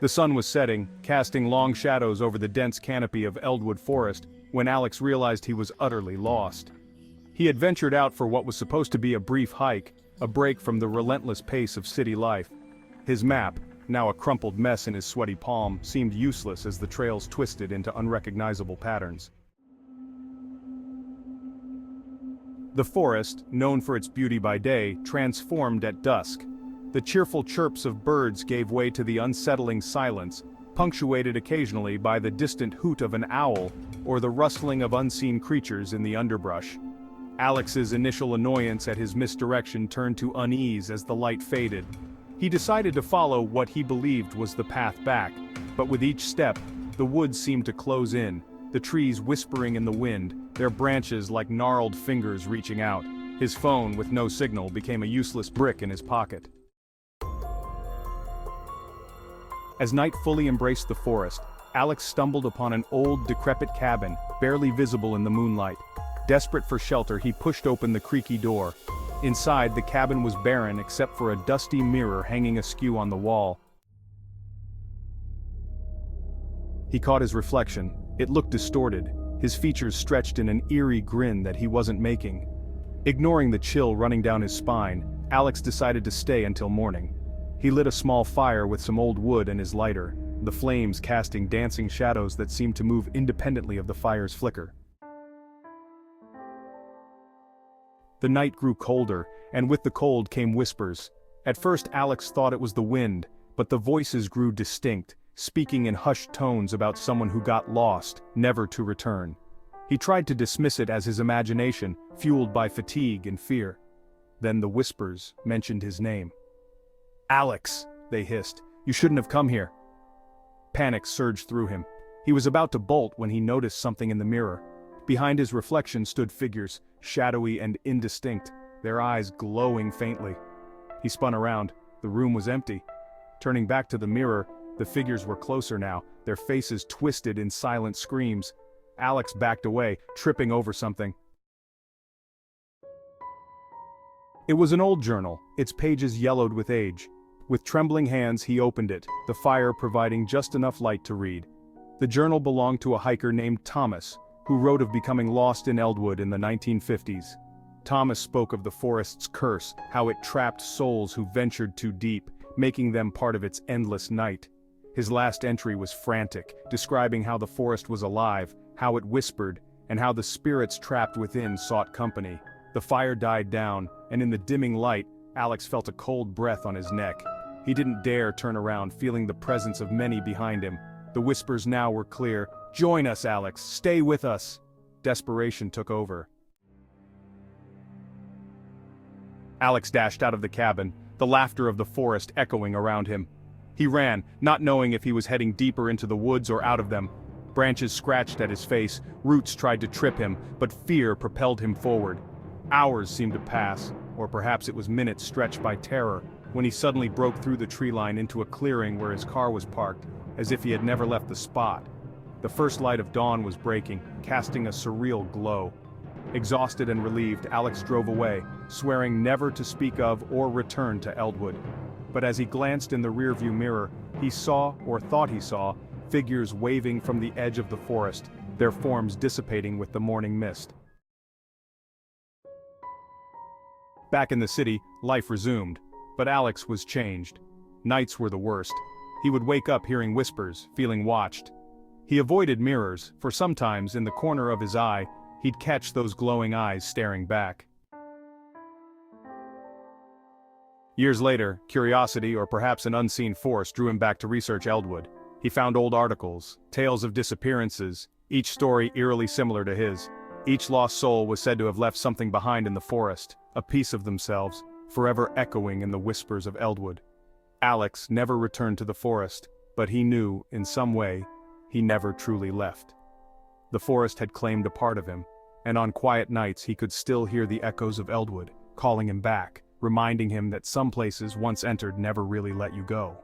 The sun was setting, casting long shadows over the dense canopy of Eldwood Forest, when Alex realized he was utterly lost. He had ventured out for what was supposed to be a brief hike, a break from the relentless pace of city life. His map, now a crumpled mess in his sweaty palm, seemed useless as the trails twisted into unrecognizable patterns. The forest, known for its beauty by day, transformed at dusk. The cheerful chirps of birds gave way to the unsettling silence, punctuated occasionally by the distant hoot of an owl or the rustling of unseen creatures in the underbrush. Alex's initial annoyance at his misdirection turned to unease as the light faded. He decided to follow what he believed was the path back, but with each step, the woods seemed to close in, the trees whispering in the wind, their branches like gnarled fingers reaching out. His phone, with no signal, became a useless brick in his pocket. As night fully embraced the forest, Alex stumbled upon an old, decrepit cabin, barely visible in the moonlight. Desperate for shelter, he pushed open the creaky door. Inside, the cabin was barren except for a dusty mirror hanging askew on the wall. He caught his reflection. It looked distorted, his features stretched in an eerie grin that he wasn't making. Ignoring the chill running down his spine, Alex decided to stay until morning. He lit a small fire with some old wood and his lighter, the flames casting dancing shadows that seemed to move independently of the fire's flicker. The night grew colder, and with the cold came whispers. At first Alex thought it was the wind, but the voices grew distinct, speaking in hushed tones about someone who got lost, never to return. He tried to dismiss it as his imagination, fueled by fatigue and fear. Then the whispers mentioned his name. "Alex," they hissed, "you shouldn't have come here." Panic surged through him. He was about to bolt when he noticed something in the mirror. Behind his reflection stood figures, shadowy and indistinct, their eyes glowing faintly. He spun around. The room was empty. Turning back to the mirror, the figures were closer now, their faces twisted in silent screams. Alex backed away, tripping over something. It was an old journal, its pages yellowed with age. With trembling hands he opened it, the fire providing just enough light to read. The journal belonged to a hiker named Thomas, who wrote of becoming lost in Eldwood in the 1950s. Thomas spoke of the forest's curse, how it trapped souls who ventured too deep, making them part of its endless night. His last entry was frantic, describing how the forest was alive, how it whispered, and how the spirits trapped within sought company. The fire died down, and in the dimming light, Alex felt a cold breath on his neck. He didn't dare turn around, feeling the presence of many behind him. The whispers now were clear. "Join us, Alex. Stay with us." Desperation took over. Alex dashed out of the cabin, the laughter of the forest echoing around him. He ran, not knowing if he was heading deeper into the woods or out of them. Branches scratched at his face, roots tried to trip him, but fear propelled him forward. Hours seemed to pass, or perhaps it was minutes stretched by terror, when he suddenly broke through the tree line into a clearing where his car was parked, as if he had never left the spot. The first light of dawn was breaking, casting a surreal glow. Exhausted and relieved, Alex drove away, swearing never to speak of or return to Eldwood. But as he glanced in the rearview mirror, he saw, or thought he saw, figures waving from the edge of the forest, their forms dissipating with the morning mist. Back in the city, life resumed, but Alex was changed. Nights were the worst. He would wake up hearing whispers, feeling watched. He avoided mirrors, for sometimes, in the corner of his eye, he'd catch those glowing eyes staring back. Years later, curiosity or perhaps an unseen force drew him back to research Eldwood. He found old articles, tales of disappearances, each story eerily similar to his. Each lost soul was said to have left something behind in the forest, a piece of themselves, forever echoing in the whispers of Eldwood. Alex never returned to the forest, but he knew, in some way, he never truly left. The forest had claimed a part of him, and on quiet nights he could still hear the echoes of Eldwood, calling him back, reminding him that some places once entered never really let you go.